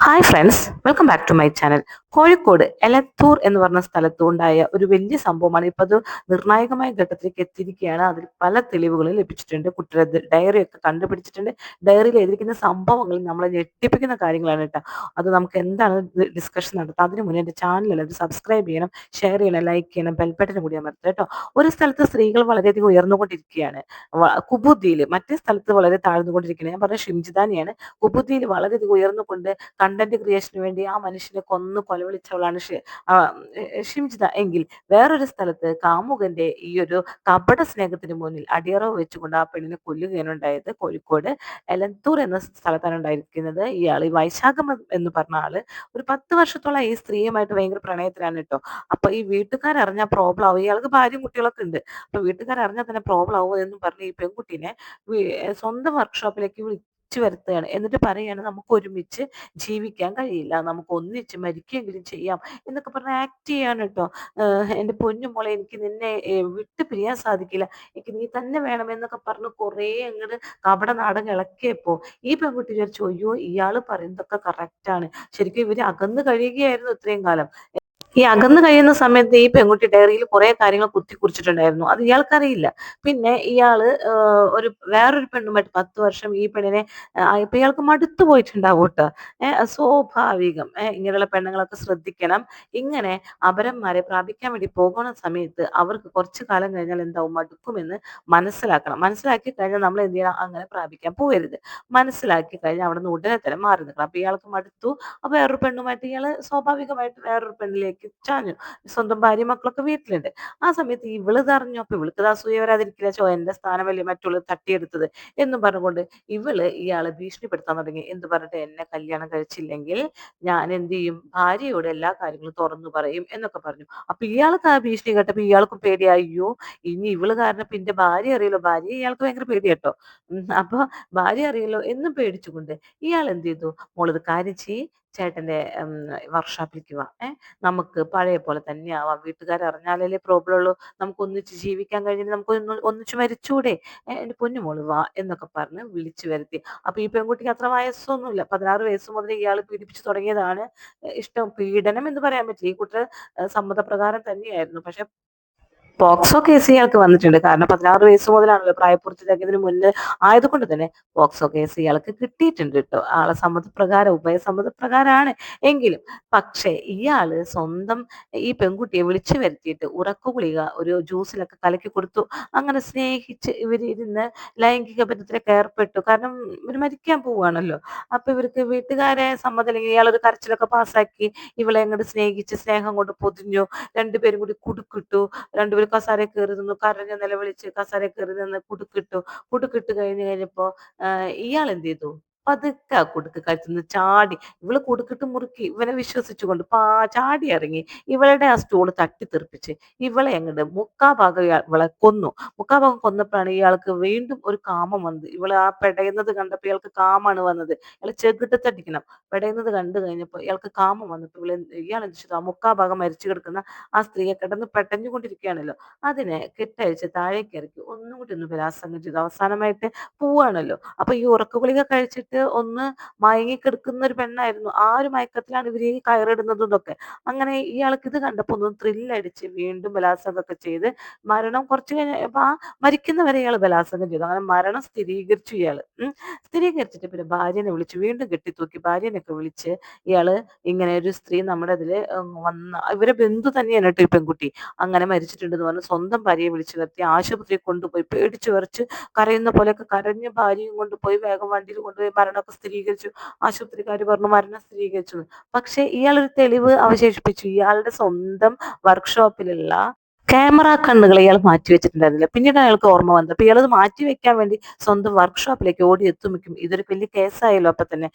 Hi friends, welcome back to my channel. Kozhikode Elathur എന്ന് പറഞ്ഞ സ്ഥലത്ത് ഉണ്ടായ ഒരു വലിയ സംഭവമാണ്. ഇപ്പൊ അത് നിർണായകമായ ഘട്ടത്തിലേക്ക് എത്തിയിരിക്കുകയാണ്. അതിൽ പല തെളിവുകളും ലഭിച്ചിട്ടുണ്ട്. കുട്ടിയുടെ ഡയറി ഒക്കെ കണ്ടുപിടിച്ചിട്ടുണ്ട്. ഡയറിയിൽ എഴുതിയിരിക്കുന്ന സംഭവങ്ങൾ നമ്മളെ ഞെട്ടിപ്പിക്കുന്ന കാര്യങ്ങളാണ് കേട്ടോ. അത് നമുക്ക് എന്താണ് ഡിസ്കഷൻ നടത്താം. അതിന് മുന്നേ എൻ്റെ ചാനൽ അത് സബ്സ്ക്രൈബ് ചെയ്യണം, ഷെയർ ചെയ്യണം, ലൈക്ക് ചെയ്യണം, ബെൽബട്ടന് കൂടി അമർത്തുക കേട്ടോ. ഒരു സ്ഥലത്ത് സ്ത്രീകൾ വളരെയധികം ഉയർന്നുകൊണ്ടിരിക്കുകയാണ്. കുബുദ്ധിയിൽ, മറ്റേ സ്ഥലത്ത് വളരെ താഴ്ന്നുകൊണ്ടിരിക്കുകയാണ്. ഞാൻ പറഞ്ഞ ഷിംജിദാനിയാണ്. കുബുദ്ധിയിൽ വളരെയധികം ഉയർന്നുകൊണ്ട് കണ്ടന്റ് ക്രിയേഷന് വേണ്ടി ആ മനുഷ്യനെ കൊന്നു കൊലവിളിച്ചവളാണ് ഷിംജിത എങ്കിൽ, വേറൊരു സ്ഥലത്ത് കാമുകന്റെ ഈ ഒരു കപട സ്നേഹത്തിന് മുന്നിൽ അടിയറവ് വെച്ചുകൊണ്ട് ആ പെണ്ണിനെ കൊല്ലുകയാണ് ഉണ്ടായത്. കോഴിക്കോട് എലന്തൂർ എന്ന സ്ഥലത്താണ് ഉണ്ടായിരിക്കുന്നത്. ഇയാൾ ഈ വൈശാഖം എന്ന് പറഞ്ഞ ആള് ഒരു 10 വർഷത്തോളം ഈ സ്ത്രീയുമായിട്ട് ഭയങ്കര പ്രണയത്തിലാണ് കേട്ടോ. അപ്പൊ ഈ വീട്ടുകാരറിഞ്ഞാൽ പ്രോബ്ലം ആവും. ഇയാൾക്ക് ഭാര്യയും കുട്ടികളൊക്കെ ഉണ്ട്. അപ്പൊ വീട്ടുകാരറിഞ്ഞാൽ തന്നെ പ്രോബ്ലം ആവും എന്നും പറഞ്ഞ് ഈ പെൺകുട്ടീനെ സ്വന്തം വർക്ക്ഷോപ്പിലേക്ക് വിളിച്ചു വരുത്തുകയാണ്. എന്നിട്ട് പറയാണ്, നമുക്ക് ഒരുമിച്ച് ജീവിക്കാൻ കഴിയില്ല, നമുക്ക് ഒന്നിച്ച് മരിക്കുകയെങ്കിലും ചെയ്യാം എന്നൊക്കെ പറഞ്ഞ് ആക്ട് ചെയ്യാണ് കേട്ടോ. എൻ്റെ പൊന്നു മോളെ, എനിക്ക് നിന്നെ വിട്ട് പിരിയാൻ സാധിക്കില്ല, എനിക്ക് നീ തന്നെ വേണം എന്നൊക്കെ പറഞ്ഞ് കുറേ അങ്ങോട്ട് കപട നാടകം ഇളക്കിയപ്പോ ഈ പെൺകുട്ടി വിചാരിച്ചു, അയ്യോ ഇയാള് പറയുന്നതൊക്കെ കറക്റ്റാണ്. ശരിക്കും ഇവര് അകന്ന് കഴിയുകയായിരുന്നു ഇത്രയും കാലം. ഈ അകന്നു കഴിയുന്ന സമയത്ത് ഈ പെൺകുട്ടി ഡയറിയിൽ കുറെ കാര്യങ്ങൾ കുറിച്ചിട്ടുണ്ടായിരുന്നു. അത് ഇയാൾക്കറിയില്ല. പിന്നെ ഇയാള് വേറൊരു പെണ്ണുമായിട്ട് 10 വർഷം ഈ പെണ്ണിനെ ഇപ്പൊ ഇയാൾക്ക് മടുത്തു പോയിട്ടുണ്ടാവും കേട്ടോ. സ്വാഭാവികം. ഇങ്ങനെയുള്ള പെണ്ണുങ്ങളൊക്കെ ശ്രദ്ധിക്കണം. ഇങ്ങനെ അപരന്മാരെ പ്രാപിക്കാൻ വേണ്ടി പോകുന്ന സമയത്ത് അവർക്ക് കുറച്ചു കാലം കഴിഞ്ഞാൽ എന്താവും, മടുക്കുമെന്ന് മനസ്സിലാക്കണം. മനസ്സിലാക്കി കഴിഞ്ഞാൽ നമ്മൾ എന്ത് ചെയ്യണം, അങ്ങനെ പ്രാപിക്കാൻ പോകരുത്. മനസ്സിലാക്കി കഴിഞ്ഞാൽ അവിടെ നിന്ന് ഉടനെ തന്നെ മാറി നിൽക്കണം. അപ്പൊ ഇയാൾക്ക് മടുത്തു. അപ്പൊ വേറൊരു പെണ്ണുമായിട്ട് ഇയാള് സ്വാഭാവികമായിട്ട് വേറൊരു പെണ്ണിലേക്ക് ചാഞ്ഞു. സ്വന്തം ഭാര്യ മക്കളൊക്കെ വീട്ടിലുണ്ട്. ആ സമയത്ത് ഇവള് ഇതറിഞ്ഞു. അപ്പൊ ഇവൾക്ക് അസൂയ വരാതിരിക്കില്ല. എന്റെ സ്ഥാനമല്ലേ മറ്റുള്ള തട്ടിയെടുത്തത് എന്നും പറഞ്ഞുകൊണ്ട് ഇയാളെ ഭീഷണിപ്പെടുത്താൻ തുടങ്ങി. എന്ത് പറഞ്ഞിട്ട്, എന്നെ കല്യാണം കഴിച്ചില്ലെങ്കിൽ ഞാൻ എന്ത് ചെയ്യും, ഭാര്യയോട് എല്ലാ കാര്യങ്ങളും തുറന്നു പറയും എന്നൊക്കെ പറഞ്ഞു. അപ്പൊ ഇയാൾക്ക് ആ ഭീഷണി കേട്ടപ്പോ ഇയാൾക്കും പേടിയായി. അയ്യോ, ഇനി ഇവള് കാരണം പിന്നെ ഭാര്യ അറിയല്ലോ. ഭാര്യ ഇയാൾക്ക് ഭയങ്കര പേടി കേട്ടോ. അപ്പൊ ഭാര്യ അറിയല്ലോ എന്നും പേടിച്ചുകൊണ്ട് ഇയാൾ എന്ത് ചെയ്തു, മോളത് കാര്യം ചെയ്യ്, ചേട്ടന്റെ വർക്ക്ഷോപ്പിലേക്ക് വാ, നമുക്ക് പഴയ പോലെ തന്നെ ആവാം, വീട്ടുകാർ അറിഞ്ഞാലല്ലേ പ്രോബ്ലം ഉള്ളൂ, നമുക്ക് ഒന്നിച്ച് ജീവിക്കാൻ കഴിഞ്ഞിട്ട് നമുക്ക് ഒന്നിച്ച് മരിച്ചൂടെ, എന്റെ പൊന്നു മോള് വാ എന്നൊക്കെ പറഞ്ഞ് വിളിച്ചു വരുത്തി. അപ്പൊ ഈ പെൺകുട്ടിക്ക് അത്ര വയസ്സൊന്നുമില്ല. 16 വയസ്സ് മുതൽ ഇയാൾ പീഡിപ്പിച്ചു തുടങ്ങിയതാണ്. ഇഷ്ടം പീഡനം എന്ന് പറയാൻ പറ്റില്ല. ഈ കുട്ടിയുടെ സമ്മതപ്രകാരം തന്നെയായിരുന്നു. പക്ഷെ പോക്സോ കേസ് ഇയാൾക്ക് വന്നിട്ടുണ്ട്. കാരണം 16 വയസ്സ് മുതലാണല്ലോ, പ്രായപൂർത്തിയാക്കിയതിന് മുന്നേ ആയതുകൊണ്ട് തന്നെ പോക്സോ കേസ് ഇയാൾക്ക് കിട്ടിയിട്ടുണ്ട് കേട്ടോ. ആളെ സമ്മതപ്രകാരം, ഉഭയസമ്മതപ്രകാരമാണ് എങ്കിലും. പക്ഷെ ഇയാള് സ്വന്തം ഈ പെൺകുട്ടിയെ വിളിച്ചു വരുത്തിയിട്ട് ഉറക്ക ഗുളിക ഒരു ജ്യൂസിലൊക്കെ കലക്കി കൊടുത്തു. അങ്ങനെ സ്നേഹിച്ച് ഇവരിരുന്ന് ലൈംഗിക ബന്ധത്തിലൊക്കെ ഏർപ്പെട്ടു. കാരണം ഇവർ മരിക്കാൻ പോവുകയാണല്ലോ. അപ്പൊ ഇവർക്ക് വീട്ടുകാരെ സമ്മതം അല്ലെങ്കിൽ ഇയാളൊരു കരച്ചിലൊക്കെ പാസ്സാക്കി ഇവളെ അങ്ങോട്ട് സ്നേഹിച്ച് സ്നേഹം കൊണ്ട് പൊതിഞ്ഞു. രണ്ടുപേരും കൂടി കുടുക്കിട്ടു. രണ്ടുപേരും കസാര കയറി നിന്നു, കരഞ്ഞ് നിലവിളിച്ച് കസാര കയറി നിന്ന് കുടുക്കിട്ടു. കുടുക്കിട്ട് കഴിഞ്ഞപ്പോ ഇയാൾ എന്ത് ചെയ്തു, പതുക്കെ കുടുക്ക് കഴിച്ചു ചാടി. ഇവള് കുടുക്കിട്ട് മുറുക്കി ഇവനെ വിശ്വസിച്ചുകൊണ്ട് ചാടി ഇറങ്ങി ഇവളുടെ ആ സ്റ്റൂള് തട്ടിത്തെറിപ്പിച്ച് ഇവളെ അങ്ങോട്ട് മുക്കാഭാഗം ഇവളെ കൊന്നു. മുക്കാഭാഗം കൊന്നപ്പോഴാണ് ഇയാൾക്ക് വീണ്ടും ഒരു കാമം വന്നത്. ഇവള് ആ പെടയുന്നത് കണ്ടപ്പോൾ ഇയാൾക്ക് കാമാണ് വന്നത്. ഇയാൾ ചെകിട്ടത്തടിക്കണം. പെടയുന്നത് കണ്ടു കഴിഞ്ഞപ്പോൾ ഇയാൾക്ക് കാമം വന്നപ്പോൾ ഇയാൾ എന്ത് ചെയ്തു, ആ മുക്കാഭാഗം മരിച്ചു കിടക്കുന്ന ആ സ്ത്രീയെ കിടന്ന് പെട്ടഞ്ഞുകൊണ്ടിരിക്കുകയാണല്ലോ, അതിനെ കെട്ടഴിച്ച് താഴേക്ക് ഇറക്കി ഒന്നും കൂടി ഒന്ന് ബലാത്സംഗം ചെയ്തു. അവസാനമായിട്ട് പോവാണല്ലോ. അപ്പൊ ഈ ഉറക്ക ഗുളിക കഴിച്ചിട്ട് ഒന്ന് മയങ്ങിക്കിടക്കുന്ന ഒരു പെണ്ണായിരുന്നു. ആ ഒരു മയക്കത്തിലാണ് ഇവര് ഈ കയറിടുന്നതും ഇതൊക്കെ. അങ്ങനെ ഇയാൾക്ക് ഇത് കണ്ടപ്പോ ഒന്ന് ത്രില്ലടിച്ച് വീണ്ടും ബലാത്സംഗമൊക്കെ ചെയ്ത് മരണം കുറച്ച് കഴിഞ്ഞപ്പോ ആ മരിക്കുന്നവരെ ഇയാൾ ബലാത്സംഗം ചെയ്തു. അങ്ങനെ മരണം സ്ഥിരീകരിച്ചു ഇയാള്. സ്ഥിരീകരിച്ചിട്ട് പിന്നെ ഭാര്യനെ വിളിച്ചു, വീണ്ടും കെട്ടിത്തൂക്കി ഭാര്യനെയൊക്കെ വിളിച്ച് ഇയാള്, ഇങ്ങനെ ഒരു സ്ത്രീ നമ്മുടെ ഇതില് വന്ന ഇവരെ ബന്ധു തന്നെയാണ് കേട്ടോ ഈ പെൺകുട്ടി, അങ്ങനെ മരിച്ചിട്ടുണ്ടെന്ന് പറഞ്ഞ് സ്വന്തം ഭാര്യയെ വിളിച്ചു വരുത്തി ആശുപത്രിയിൽ കൊണ്ടുപോയി പേടിച്ചു വിറച്ച് കരയുന്ന പോലെയൊക്കെ കരഞ്ഞ് ഭാര്യയും കൊണ്ടുപോയി വേഗം വണ്ടിയിൽ കൊണ്ടുപോയി മരണമൊക്കെ സ്ഥിരീകരിച്ചു. ആശുപത്രിക്കാർ പറഞ്ഞു മരണം സ്ഥിരീകരിച്ചു. പക്ഷെ ഇയാളൊരു തെളിവ് അവശേഷിപ്പിച്ചു. ഇയാളുടെ സ്വന്തം വർക്ക്ഷോപ്പിലുള്ള ക്യാമറ കണ്ണുകൾ ഇയാൾ മാറ്റി വെച്ചിട്ടുണ്ടായിരുന്നില്ല. പിന്നീട് അയാൾക്ക് ഓർമ്മ വന്നത്. അപ്പൊ ഇയാളത് മാറ്റി വെക്കാൻ വേണ്ടി സ്വന്തം വർക്ക്ഷോപ്പിലേക്ക് ഓടി എത്തുമിക്കും. ഇതൊരു വലിയ കേസായല്ലോ. അപ്പൊ തന്നെ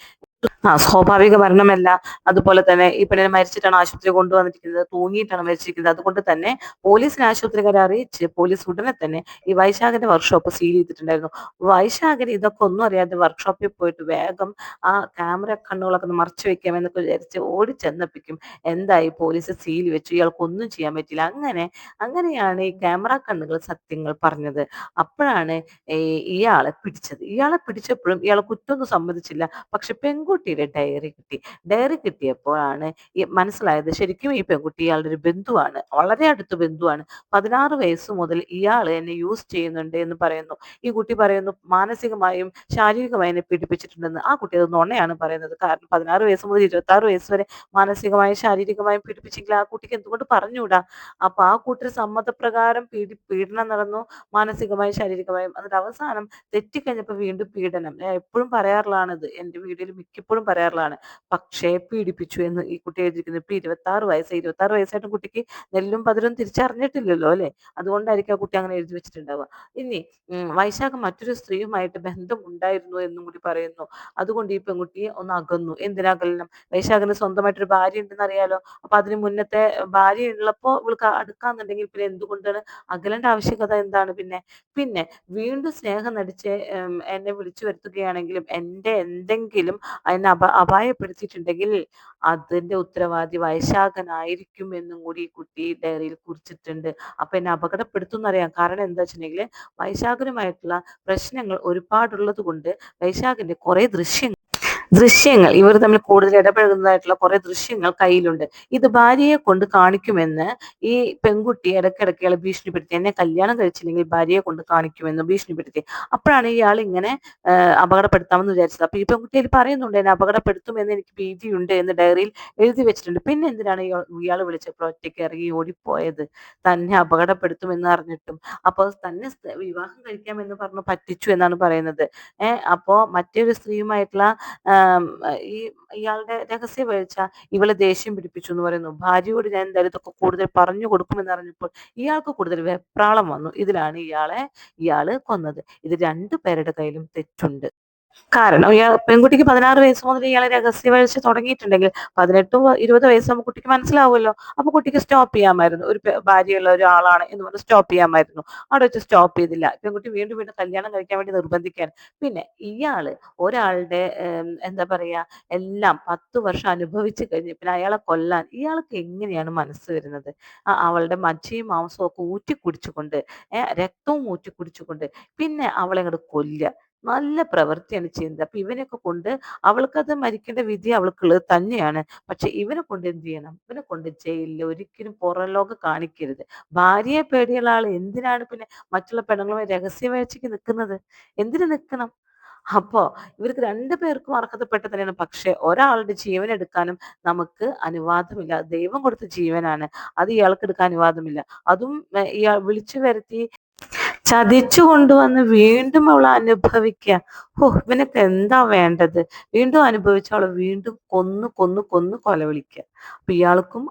സ്വാഭാവിക മരണമല്ല. അതുപോലെ തന്നെ ഈ പെണ്ണിനെ മരിച്ചിട്ടാണ് ആശുപത്രി കൊണ്ടുവന്നിരിക്കുന്നത്, തൂങ്ങിയിട്ടാണ് മരിച്ചിരിക്കുന്നത്. അതുകൊണ്ട് തന്നെ പോലീസിനെ ആശുപത്രിക്കാരെ അറിയിച്ച് പോലീസ് ഉടനെ തന്നെ ഈ വൈശാഖന്റെ വർക്ക്ഷോപ്പ് സീൽ ചെയ്തിട്ടുണ്ടായിരുന്നു. വൈശാഖന് ഇതൊക്കെ ഒന്നും അറിയാതെ വർക്ക്ഷോപ്പിൽ പോയിട്ട് വേഗം ആ ക്യാമറ കണ്ണുകളൊക്കെ ഒന്ന് മറച്ചു വെക്കാം എന്നൊക്കെ വിചാരിച്ച് ഓടി ചെന്നപ്പിക്കും എന്തായി, പോലീസ് സീൽ വെച്ചു, ഇയാൾക്കൊന്നും ചെയ്യാൻ പറ്റില്ല. അങ്ങനെയാണ് ഈ ക്യാമറ കണ്ണുകൾ സത്യങ്ങൾ പറഞ്ഞത്. അപ്പോഴാണ് ഇയാളെ പിടിച്ചത്. ഇയാളെ പിടിച്ചപ്പോഴും ഇയാളെ കുറ്റമൊന്നും സമ്മതിച്ചില്ല. പക്ഷെ പെൺകുട്ടിയുടെ ഡയറി കിട്ടി. ഡയറി കിട്ടിയപ്പോഴാണ് മനസ്സിലായത് ശരിക്കും ഈ പെൺകുട്ടി ഇയാളുടെ ഒരു ബന്ധുവാണ്. വളരെ അടുത്ത ബന്ധുവാണ്. 16 വയസ്സ് മുതൽ ഇയാൾ എന്നെ യൂസ് ചെയ്യുന്നുണ്ട് എന്ന് പറയുന്നു. ഈ കുട്ടി പറയുന്നു മാനസികമായും ശാരീരികമായും എന്നെ പീഡിപ്പിച്ചിട്ടുണ്ടെന്ന്. ആ കുട്ടി അത് നുണയാണ് പറയുന്നത്. കാരണം 16 വയസ്സ് മുതൽ 26 വയസ്സ് വരെ മാനസികമായും ശാരീരികമായും പീഡിപ്പിച്ചെങ്കിൽ ആ കുട്ടിക്ക് എന്തുകൊണ്ട് പറഞ്ഞുകൂടാ? അപ്പൊ ആ കുട്ടിയുടെ സമ്മതപ്രകാരം പീഡനം നടന്നു, മാനസികമായും ശാരീരികമായും. എന്നിട്ട് അവസാനം തെറ്റിക്കഴിഞ്ഞപ്പോൾ വീണ്ടും പീഡനം. ഞാൻ എപ്പോഴും പറയാറുള്ളതാണിത്. എൻ്റെ വീഡിയോയിൽ മിക്കപ്പോഴും പറയാറുള്ളതാണ്. പക്ഷേ പീഡിപ്പിച്ചു എന്ന് ഈ കുട്ടി എഴുതിയിരിക്കുന്നത്. ഇപ്പൊ 26 വയസ്സ്. 26 വയസ്സായിട്ടും കുട്ടിക്ക് നെല്ലും പതിരും തിരിച്ചറിഞ്ഞിട്ടില്ലല്ലോ അല്ലെ? അതുകൊണ്ടായിരിക്കും ആ കുട്ടി അങ്ങനെ എഴുതി വെച്ചിട്ടുണ്ടാവുക. ഇനി വൈശാഖ് മറ്റൊരു സ്ത്രീയുമായിട്ട് ബന്ധമുണ്ടായിരുന്നു എന്നും കൂടി പറയുന്നു. അതുകൊണ്ട് ഈ പെൺകുട്ടിയെ ഒന്ന് അകന്നു. എന്തിനകലനം? വൈശാഖിന് സ്വന്തമായിട്ടൊരു ഭാര്യ ഉണ്ടെന്ന് അറിയാലോ. അപ്പൊ അതിന് മുന്നത്തെ ഭാര്യ ഉള്ളപ്പോ ഇവൾക്ക് അടുക്കാന്നുണ്ടെങ്കിൽ പിന്നെ എന്തുകൊണ്ടാണ് അകലേണ്ട ആവശ്യകത എന്താണ് പിന്നെ? പിന്നെ വീണ്ടും സ്നേഹം നടിച്ച് എന്നെ വിളിച്ചു വരുത്തുകയാണെങ്കിലും എൻ്റെ എന്തെങ്കിലും എന്നെ അപായപ്പെടുത്തിയിട്ടുണ്ടെങ്കിൽ അതിന്റെ ഉത്തരവാദി വൈശാഖനായിരിക്കും എന്നും കൂടി ഈ കുട്ടി ഡയറിയിൽ കുറിച്ചിട്ടുണ്ട്. അപ്പൊ എന്നെ അപകടപ്പെടുത്തും എന്നറിയാം. കാരണം എന്താ വെച്ചിട്ടുണ്ടെങ്കിൽ വൈശാഖനുമായിട്ടുള്ള പ്രശ്നങ്ങൾ ഒരുപാടുള്ളത് കൊണ്ട് വൈശാഖിന്റെ കുറെ ദൃശ്യങ്ങൾ ഇവർ തമ്മിൽ കൂടുതൽ ഇടപഴകുന്നതായിട്ടുള്ള കുറെ ദൃശ്യങ്ങൾ കയ്യിലുണ്ട്. ഇത് ഭാര്യയെ കൊണ്ട് കാണിക്കുമെന്ന് ഈ പെൺകുട്ടി ഇടയ്ക്കിടയ്ക്ക് ഇയാളെ ഭീഷണിപ്പെടുത്തി. എന്നെ കല്യാണം കഴിച്ചില്ലെങ്കിൽ ഭാര്യയെ കൊണ്ട് കാണിക്കുമെന്ന് ഭീഷണിപ്പെടുത്തി. അപ്പോഴാണ് ഇയാൾ ഇങ്ങനെ അപകടപ്പെടുത്താമെന്ന് വിചാരിച്ചത്. അപ്പൊ ഈ പെൺകുട്ടി അതിൽ പറയുന്നുണ്ട് എന്നെ അപകടപ്പെടുത്തുമെന്ന് എനിക്ക് ഭീതിയുണ്ട് എന്ന് ഡയറിയിൽ എഴുതി വെച്ചിട്ടുണ്ട്. പിന്നെ എന്തിനാണ് ഇയാൾ വിളിച്ചപ്പോൾ ഒറ്റയ്ക്ക് ഇറങ്ങി ഓടിപ്പോയത്? തന്നെ അപകടപ്പെടുത്തുമെന്ന് അറിഞ്ഞിട്ടും. അപ്പോൾ തന്നെ വിവാഹം കഴിക്കാമെന്ന് പറഞ്ഞു പറ്റിച്ചു എന്നാണ് പറയുന്നത്. അപ്പോ മറ്റൊരു സ്ത്രീയുമായിട്ടുള്ള ഈ ഇയാളുടെ രഹസ്യ വീഴ്ച ഇവളെ ദേഷ്യം പിടിപ്പിച്ചു എന്ന് പറയുന്നു. ഭാര്യയോട് ഞാൻ എന്തായാലും ഇതൊക്കെ കൂടുതൽ പറഞ്ഞു കൊടുക്കുമെന്ന് അറിഞ്ഞപ്പോൾ ഇയാൾക്ക് കൂടുതൽ വെപ്രാളം വന്നു. ഇതിലാണ് ഇയാള് കൊന്നത്. ഇത് 2 പേരുടെ കയ്യിലും തെറ്റുണ്ട്. കാരണം പെൺകുട്ടിക്ക് 16 വയസ്സ് മുതൽ ഇയാളെ രഹസ്യവഴ്ച തുടങ്ങിയിട്ടുണ്ടെങ്കിൽ 18 20 വയസ്സാകുമ്പോൾ കുട്ടിക്ക് മനസ്സിലാവുമല്ലോ. അപ്പൊ കുട്ടിക്ക് സ്റ്റോപ്പ് ചെയ്യാമായിരുന്നു. ഒരു ഭാര്യയുള്ള ഒരാളാണ് എന്ന് പറഞ്ഞ് സ്റ്റോപ്പ് ചെയ്യാമായിരുന്നു. അവിടെ വെച്ച് സ്റ്റോപ്പ് ചെയ്തില്ല. പെൺകുട്ടി വീണ്ടും വീണ്ടും കല്യാണം കഴിക്കാൻ വേണ്ടി നിർബന്ധിക്കാൻ. പിന്നെ ഇയാള് ഒരാളുടെ എന്താ പറയാ എല്ലാം 10 വർഷം അനുഭവിച്ചു കഴിഞ്ഞ് പിന്നെ അയാളെ കൊല്ലാൻ ഇയാൾക്ക് എങ്ങനെയാണ് മനസ്സ് വരുന്നത്? അവളുടെ മജ്ജയും മാംസവും ഒക്കെ ഊറ്റി കുടിച്ചുകൊണ്ട് രക്തവും ഊറ്റി കുടിച്ചുകൊണ്ട് പിന്നെ അവളെ അങ്ങോട്ട് കൊല്ലുക. നല്ല പ്രവൃത്തിയാണ് ചെയ്യുന്നത്. അപ്പൊ ഇവനെയൊക്കെ കൊണ്ട് അവൾക്കത് മരിക്കേണ്ട വിധി അവൾക്കുള്ളത് തന്നെയാണ്. പക്ഷെ ഇവനെ കൊണ്ട് എന്ത് ചെയ്യണം? ഇവനെ കൊണ്ട് ജയിലിൽ ഒരിക്കലും പുറം ലോകം കാണിക്കരുത്. ഭാര്യയെ പേടിയുള്ള ആൾ എന്തിനാണ് പിന്നെ മറ്റുള്ള പെണ്ണുങ്ങളുമായി രഹസ്യവേഴ്ചയ്ക്ക് നിൽക്കുന്നത്? എന്തിനു നിൽക്കണം? അപ്പോ ഇവർക്ക് 2 പേർക്കും അർഹതപ്പെട്ട തന്നെയാണ്. പക്ഷെ ഒരാളുടെ ജീവൻ എടുക്കാനും നമുക്ക് അനുവാദമില്ല. ദൈവം കൊടുത്ത ജീവനാണ്. അത് ഇയാൾക്ക് എടുക്കാൻ അനുവാദമില്ല. അതും ഇയാൾ വിളിച്ചു വരുത്തി ചതിച്ചു കൊണ്ടുവന്ന് വീണ്ടും അവൾ അനുഭവിക്കുക. ഇവനൊക്കെ എന്താ വേണ്ടത്? വീണ്ടും അനുഭവിച്ച അവളെ വീണ്ടും കൊന്നു കൊന്നു കൊന്നു കൊലവിളിക്കുക. അപ്പൊ ഇയാൾക്കും